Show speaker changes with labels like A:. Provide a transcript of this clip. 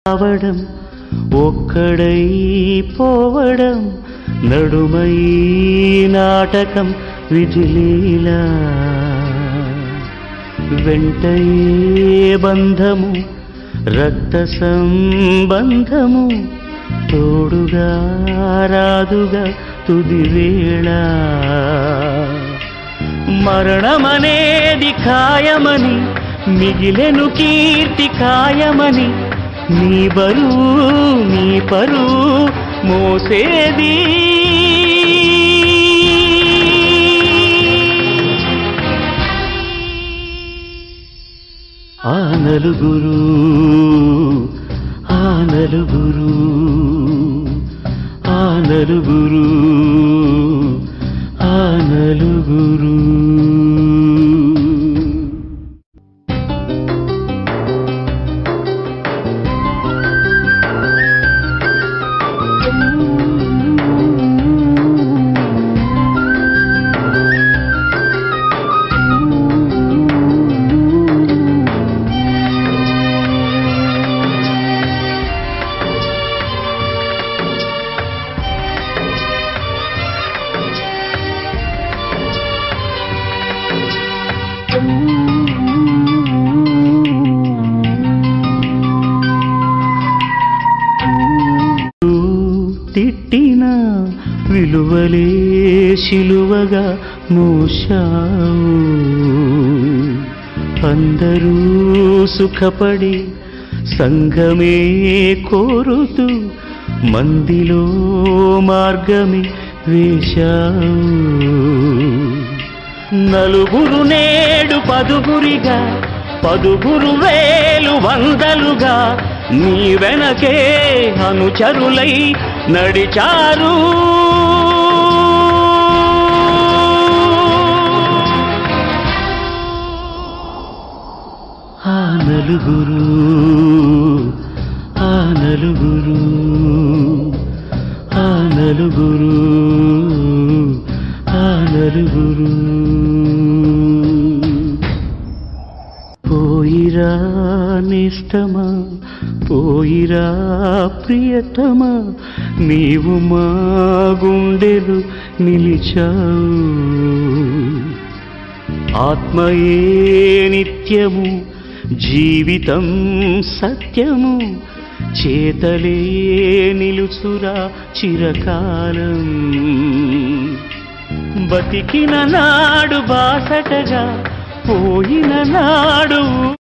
A: రావడం ఒక్కడై పోవడం నడుమై నాటకం విజిలీలా వెంటయే బంధము రక్త సంబంధము తోడుగా రాదుగా తుది వేళ మరణమనేది ఖాయమని మిగిలెను కీర్తి ఖాయమని నీ బరువు నీ పరువు మోసేది ఆ నలుగురు ఆ నలుగురు ఆ నలుగురు ఆ నలుగురు తిట్టిన విలువలే శిలువగా మోశావు అందరూ సుఖపడి సంఘమే కోరుతూ మందిలో మార్గమే వేశావు నలుగురు నేడు పదుగురిగా పదుగురు వేలు వందలుగా నీ వెనకే అనుచరులై నడిచారు ఆ నలుగురు ఆ నలుగురు ఆ నలుగురు ఆ నలుగురు పోయిరా నిష్టమా పోయిరా ప్రియతమా నీవు మా గుండెలు నిలిచావు ఆత్మయే నిత్యము జీవితం సత్యము చేతలే నిలుచురా చిరకాలం బతికిన నాడు బాసటగా పోయిన నాడు